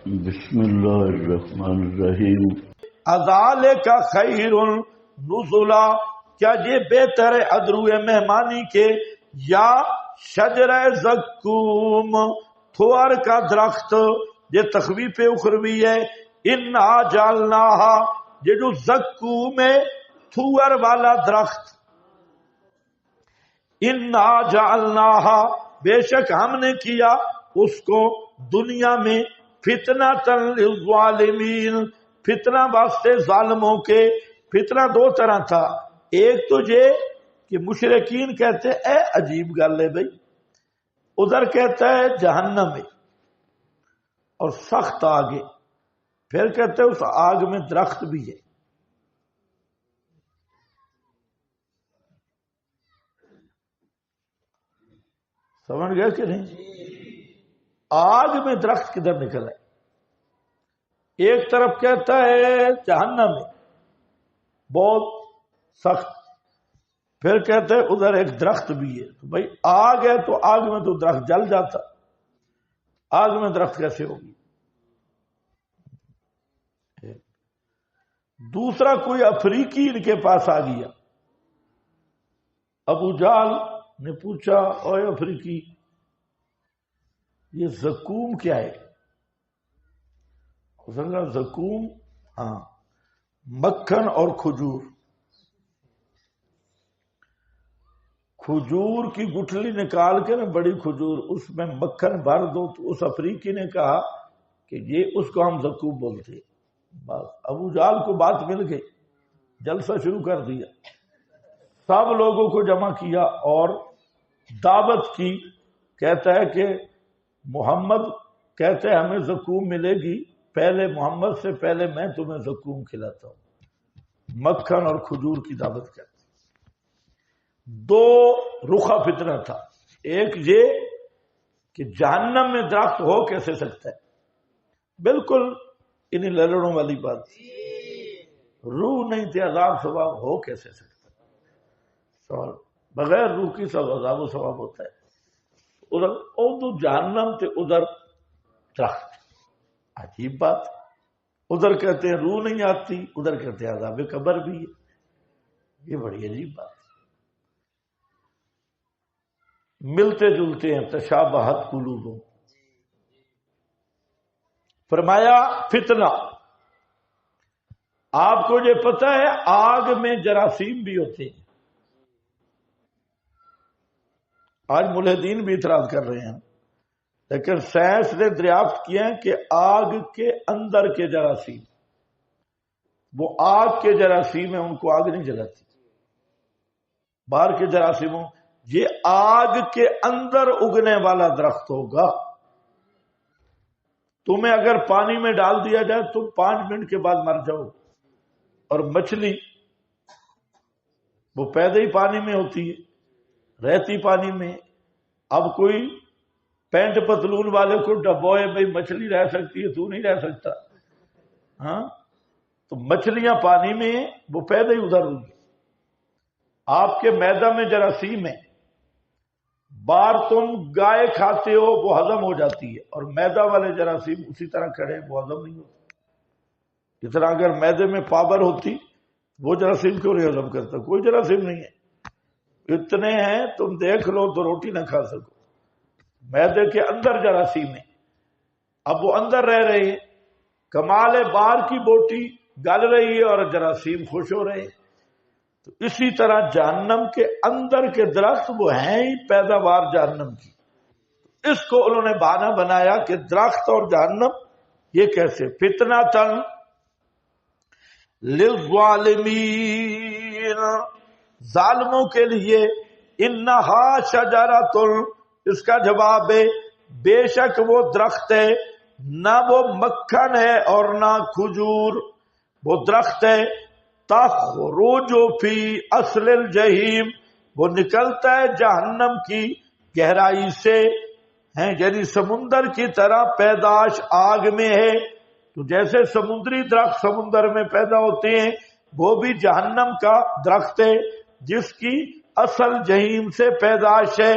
بسم اللہ الرحمن الرحیم۔ اذالک خیر نزلا، کیا یہ بہتر ہے ادروئے مہمانی کے، یا شجر زقوم، تھوار کا درخت، یہ تخویف اخروی ہے۔ انا جعلناہا، یہ جو زقوم ہے تھوار والا درخت، انا جعلناہا، بے شک ہم نے کیا اس کو دنیا میں فتنۃ للظالمین، فتنہ واسطے ظالموں کے۔ فتنہ دو طرح تھا، ایک تو یہ کہ مشرکین کہتے اے عجیب گل ہے بھائی، ادھر کہتا ہے جہنم ہے اور سخت آگ ہے، پھر کہتے ہیں اس آگ میں درخت بھی ہے۔ سمجھ گئے کہ نہیں؟ آگ میں درخت کدھر نکل ہے؟ ایک طرف کہتا ہے جہنم ہے بہت سخت، پھر کہتے ہیں ادھر ایک درخت بھی ہے۔ تو بھائی آگ ہے تو آگ میں تو درخت جل جاتا، آگ میں درخت کیسے ہوگی؟ دوسرا کوئی افریقی ان کے پاس آ گیا، ابو جہل نے پوچھا اوے افریقی، یہ زقوم کیا ہے؟ زقوم ہاں مکھن اور کھجور، کھجور کی گٹھلی نکال کے نا بڑی کھجور، اس میں مکھن بھر دو۔ تو اس افریقی نے کہا کہ یہ اس کو ہم زقوم بولتے ہیں۔ بس ابو جہل کو بات مل گئی، جلسہ شروع کر دیا، سب لوگوں کو جمع کیا اور دعوت کی۔ کہتا ہے کہ محمد کہتے ہیں ہمیں زقوم ملے گی، پہلے محمد سے پہلے میں تمہیں زقوم کھلاتا ہوں۔ مکھن اور کھجور کی دعوت کرتے۔ دو رخا فتنہ تھا، ایک یہ کہ جہنم میں درخت ہو کیسے سکتا ہے، بالکل انہیں للڑوں والی بات، روح نہیں تھی عذاب ثواب ہو کیسے سکتا ہے؟ سوال بغیر روح کی سب عذاب و ثواب ہوتا ہے۔ ادھر تو جہنم تھے، ادھر درخت، عجیب بات۔ ادھر کہتے ہیں روح نہیں آتی، ادھر کہتے ہیں عذاب قبر بھی ہے، یہ بڑی عجیب بات۔ ملتے جلتے ہیں، تشابہت قلوبہم۔ فرمایا فتنہ، آپ کو یہ پتہ ہے آگ میں جراثیم بھی ہوتے ہیں۔ آج ملحدین بھی اعتراض کر رہے ہیں، لیکن سائنس نے دریافت کیا ہے کہ آگ کے اندر کے جراثیم، وہ آگ کے جراثیم ہیں، ان کو آگ نہیں جلاتی۔ باہر کے جراثیموں، یہ آگ کے اندر اگنے والا درخت ہوگا۔ تمہیں اگر پانی میں ڈال دیا جائے تم 5 منٹ کے بعد مر جاؤ، اور مچھلی وہ پیدا ہی پانی میں ہوتی ہے، رہتی پانی میں۔ اب کوئی پینٹ پتلون والے کو ڈبوئے بھائی مچھلی رہ سکتی ہے تو نہیں رہ سکتا، ہاں؟ تو مچھلیاں پانی میں ہیں، وہ پیدا ہی ادھر ہوگی۔ آپ کے معدہ میں جراثیم ہے، بار تم گائے کھاتے ہو وہ ہضم ہو جاتی ہے، اور معدہ والے جراثیم اسی طرح کھڑے وہ ہضم نہیں ہوتے۔ اس طرح اگر معدے میں پاور ہوتی وہ جراثیم کیوں نہیں ہضم کرتا؟ کوئی جراثیم نہیں ہے، اتنے ہیں تم دیکھ لو تو روٹی نہ کھا سکو۔ معدے کے اندر جراثیم ہے، اب وہ اندر رہ رہے ہیں، کمال بار کی بوٹی گل رہی ہے اور جراثیم خوش ہو رہے ہیں۔ تو اسی طرح جہنم کے اندر کے درخت وہ ہیں ہی پیداوار جہنم کی۔ اس کو انہوں نے بہانہ بنایا کہ درخت اور جہنم یہ کیسے؟ فتنہ تن للظالمین، ظالموں کے لیے۔ انہا شجرۃ، اس کا جواب ہے بے شک وہ درخت ہے، نہ وہ مکھن ہے اور نہ کھجور، وہ درخت ہے تخرج فی اصل الجحیم، وہ نکلتا ہے جہنم کی گہرائی سے، ہیں یعنی سمندر کی طرح پیداش آگ میں ہے۔ تو جیسے سمندری درخت سمندر میں پیدا ہوتے ہیں، وہ بھی جہنم کا درخت ہے جس کی اصل جہیم سے پیداش ہے۔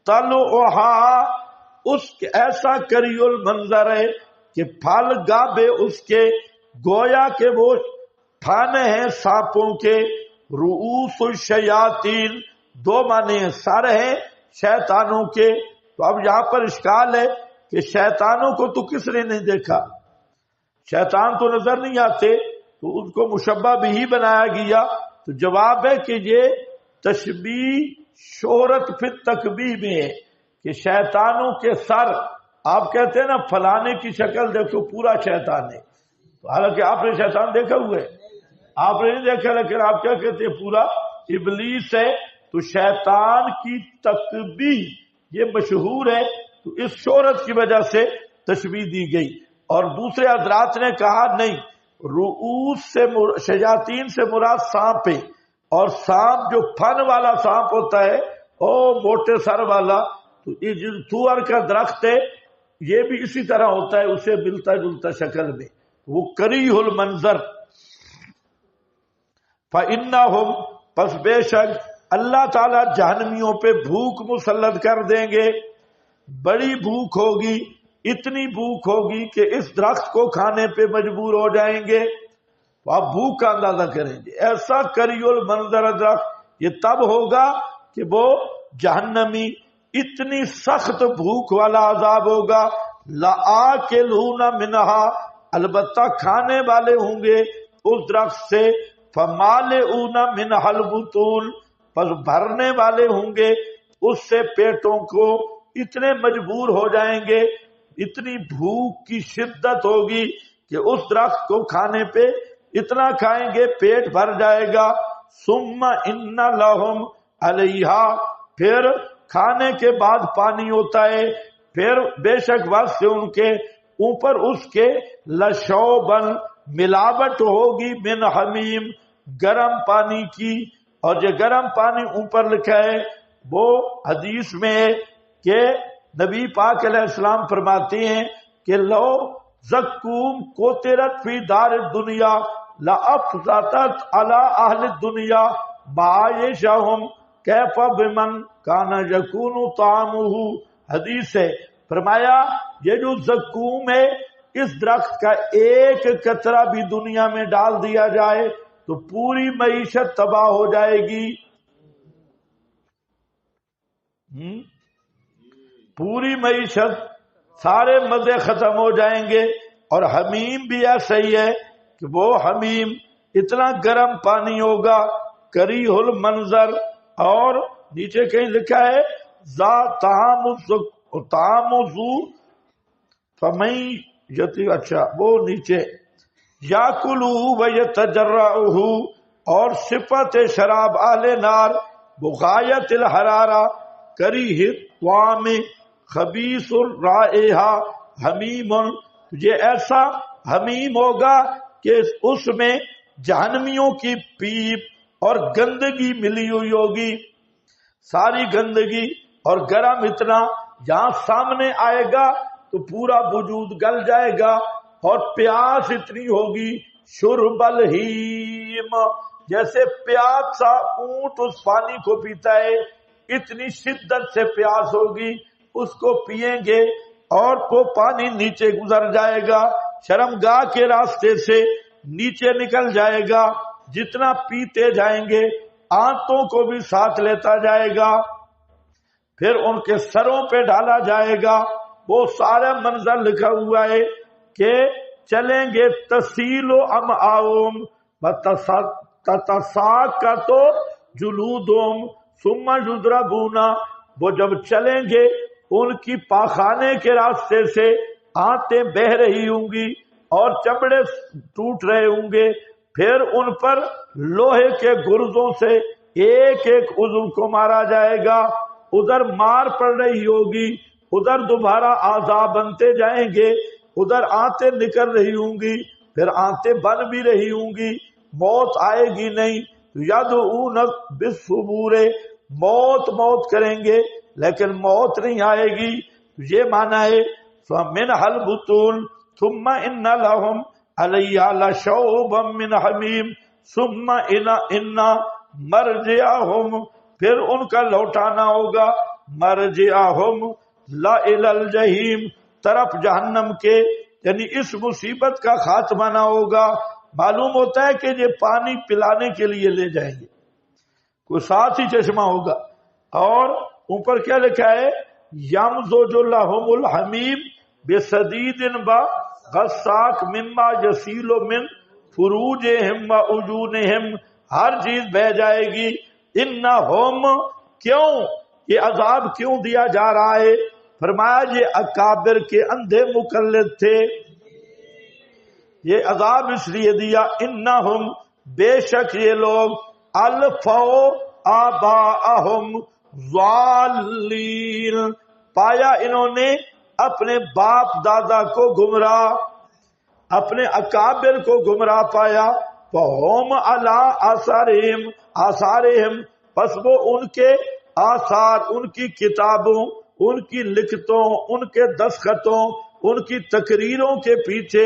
طلعھا، اس ایسا کری المنظر ہے کہ پھل گابے اس کے گویا کہ وہ تھانے ہیں سانپوں کے، رؤوس الشیاطین دو معنی ہیں، سر ہیں شیطانوں کے۔ تو اب یہاں پر اشکال ہے کہ شیطانوں کو تو کس نے نہیں دیکھا، شیطان تو نظر نہیں آتے، تو ان کو مشبہ بھی بنایا گیا۔ تو جواب ہے کہ یہ تشبیہ شہرت فی تکبیہ میں ہے کہ شیطانوں کے سر، آپ کہتے ہیں نا فلانے کی شکل دیکھو پورا شیطان ہے، حالانکہ آپ نے شیطان دیکھا ہوا ہے، آپ نے نہیں دیکھا، لیکن آپ کیا کہتے ہیں پورا ابلیس ہے۔ تو شیطان کی تکبیہ یہ مشہور ہے، تو اس شہرت کی وجہ سے تشبیہ دی گئی۔ اور دوسرے حضرات نے کہا نہیں، رؤوس سے شیاطین سے مراد سانپ ہے، اور سانپ جو پھن والا سانپ ہوتا ہے او موٹے سر والا، تو یہ جو تور کا درخت ہے یہ بھی اسی طرح ہوتا ہے، اسے ملتا جلتا شکل میں، وہ کریہ المنظر۔ فإنہم پس بے شک اللہ تعالیٰ جہنمیوں پہ بھوک مسلط کر دیں گے، بڑی بھوک ہوگی، اتنی بھوک ہوگی کہ اس درخت کو کھانے پہ مجبور ہو جائیں گے۔ تو آپ بھوک کا اندازہ کریں گے، ایسا کریہ المنظر درخت یہ تب ہوگا کہ وہ جہنمی اتنی سخت بھوک والا عذاب ہوگا، لآکلون منہا البتہ کھانے والے ہوں گے اس درخت سے، فمالئون منہا البطون پس بھرنے والے ہوں گے اس سے پیٹوں کو، اتنے مجبور ہو جائیں گے، اتنی بھوک کی شدت ہوگی کہ اس درخت کو کھانے پہ اتنا کھائیں گے پیٹ بھر جائے گا۔ ثم ان لہم علیہا پھر کھانے کے بعد پانی ہوتا ہے، پھر بے شک وقت سے ان کے اوپر اس کے لشوبن ملاوٹ ہوگی من حمیم گرم پانی کی۔ اور جو گرم پانی اوپر لکھا ہے وہ حدیث میں ہے کہ نبی پاک علیہ السلام فرماتے ہیں کہ لو زکوم کوترت فی دار الدنیا لافضتت علی اہل الدنیا معایشہم کیف بمن کان یکون طعامہ۔ حدیث ہے، فرمایا یہ جو زکوم ہے اس درخت کا ایک قطرہ بھی دنیا میں ڈال دیا جائے تو پوری معیشت تباہ ہو جائے گی، پوری معیشت، سارے مزے ختم ہو جائیں گے۔ اور حمیم بھی ایسا ہی ہے کہ وہ حمیم اتنا گرم پانی ہوگا کریہ المنظر، اور نیچے کہیں لکھا ہے ذا طعام ذو فمن یتی، اچھا وہ نیچے یاکلہ ویتجرعہ، اور صفت شراب اہل نار بغایت الحرارہ کریہ الطعام خبیث الرائحہ حمیم، یہ ایسا حمیم ہوگا کہ اس میں جہنمیوں کی پیپ اور گندگی ملی ہوئی ہوگی، ساری گندگی، اور گرم اتنا جہاں سامنے آئے گا تو پورا وجود گل جائے گا، اور پیاس اتنی ہوگی شرب الہیم، جیسے پیاسا اونٹ اس پانی کو پیتا ہے اتنی شدت سے پیاس ہوگی، اس کو پیئیں گے اور وہ پانی نیچے گزر جائے گا، شرمگاہ کے راستے سے نیچے نکل جائے گا، جتنا پیتے جائیں گے آنتوں کو بھی ساتھ لیتا جائے گا، پھر ان کے سروں پہ ڈالا جائے گا۔ وہ سارا منظر لکھا ہوا ہے کہ چلیں گے تسیل و امعاؤہم تتساقط جلودہم ثم یضربون، وہ جب چلیں گے ان کی پاخانے کے راستے سے آنتیں بہ رہی ہوں گی اور چمڑے ٹوٹ رہے ہوں گے، پھر ان پر لوہے کے گرزوں سے ایک ایک عضو کو مارا جائے گا، ادھر مار پڑ رہی ہوگی، ادھر دوبارہ اعضاء بنتے جائیں گے، ادھر آنتیں نکل رہی ہوں گی، پھر آنتیں بن بھی رہی ہوں گی، موت آئے گی نہیں، یدعون بالثبور، موت موت کریں گے لیکن موت نہیں آئے گی۔ یہ معنی ہے فمنھا البطون ثم ان لهم علیہا لشوبا من حمیم ثم ان مرجعہم، پھر ان کا لوٹانا ہوگا، مرجعہم لا الی الجحیم، طرف جہنم کے، یعنی اس مصیبت کا خاتمہ نہ ہوگا. معلوم ہوتا ہے کہ یہ پانی پلانے کے لیے لے جائیں گے, کوئی ساتھ ہی چشمہ ہوگا. اور اوپر کیا لکھا ہے؟ یمزج لهم الحمیم بصدید غساق مما یسیل من فروجہم و عیونہم, ہر چیز بہ جائے گی. انہم, کیوں یہ عذاب کیوں دیا جا رہا ہے؟ فرمایا یہ اکابر کے اندھے مقلد تھے, یہ عذاب اس لیے دیا. انہم, بے شک یہ لوگ, الفو آباءہم ضالین, پایا انہوں نے اپنے باپ دادا کو گمراہ, اپنے اکابر کو گمراہ پایا. فہم علی آثارہم, آثارہم, پس وہ ان کے آثار, ان کی کتابوں, ان کی لکھتوں, ان کے دستخطوں, ان کی تقریروں کے پیچھے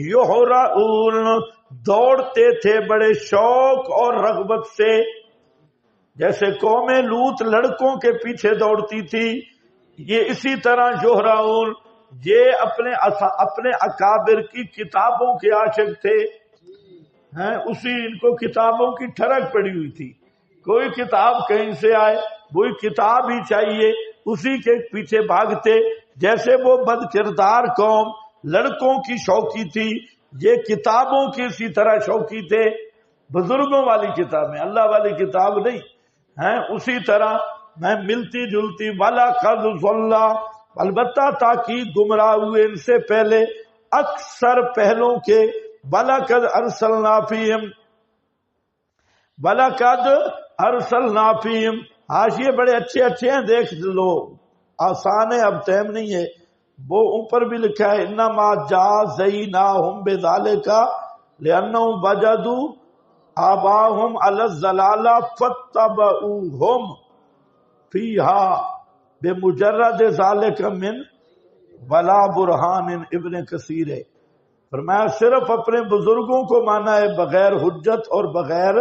یہرعون, دوڑتے تھے بڑے شوق اور رغبت سے. جیسے قوم لوط لڑکوں کے پیچھے دوڑتی تھی, یہ اسی طرح یہرعون, یہ اپنے اکابر کی کتابوں کے عاشق تھے. اسی ان کو کتابوں کی ٹھڑک پڑی ہوئی تھی, کوئی کتاب کہیں سے آئے وہی کتاب ہی چاہیے, اسی کے پیچھے بھاگتے. جیسے وہ بد کردار قوم لڑکوں کی شوقی تھی, یہ کتابوں کی اسی طرح شوقی تھے. بزرگوں والی کتابیں, اللہ والی کتاب نہیں ہیں. اسی طرح میں ملتی جلتی. وَلَقَدْ ضَلَّ, البتہ تاکید گمراہ ہوئے ان سے پہلے اکثر پہلوں کے. وَلَقَدْ أَرْسَلْنَا فِيهِمْ, وَلَقَدْ أَرْسَلْنَا فِيهِمْ, حاشیے بڑے اچھے اچھے ہیں, دیکھ لو, آسان ہے, اب ٹائم نہیں ہے. وہ اوپر بھی لکھا ہے انما جازیناہم بذالک لأنہم وجدوا آباہم علی الضلالہ فاتبعوہم فیہا بمجرد ذالک من ولا برہان. ابن کثیر ہے, فرمایا صرف اپنے بزرگوں کو مانا ہے بغیر حجت اور بغیر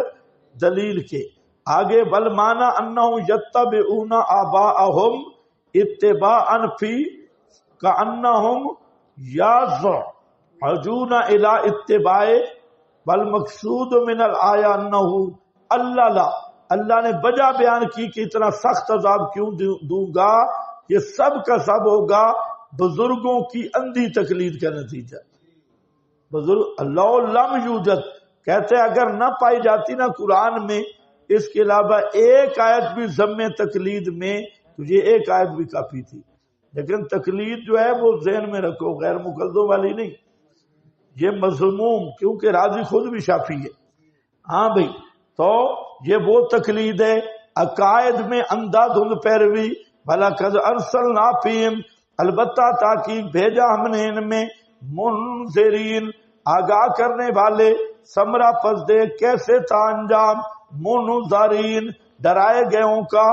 دلیل کے. آگے بل مانا انہم یتبعون آباءہم اتباعا فی کانہم یزعجون الی اتباع, بل مقصود من الآیہ انہ اللہ نے وجہ بیان کی کہ اتنا سخت عذاب کیوں دوں گا, یہ سب کا سب ہوگا بزرگوں کی اندھی تقلید کا نتیجہ. بزرگ اللہ لم یوجد کہتے اگر نہ پائی جاتی نا قرآن میں اس کے علاوہ ایک آیت بھی ذم تقلید میں, تو یہ ایک آیت بھی کافی تھی. لیکن تقلید جو ہے وہ ذہن میں رکھو, غیر مقلدوں والی نہیں, یہ مذموم, کیونکہ راضی خود بھی شافی ہے. ہاں بھائی, تو یہ وہ تقلید ہے عقائد میں اندھا دھند پیروی. وَلَقَدْ أَرْسَلْنَا فِيهِمْ, البتہ تاکہ بھیجا ہم نے ان میں, منذرین, آگاہ کرنے والے. ثمرہ پس دے کیسے تھا انجام, منذرین, ڈرائے گئوں کا.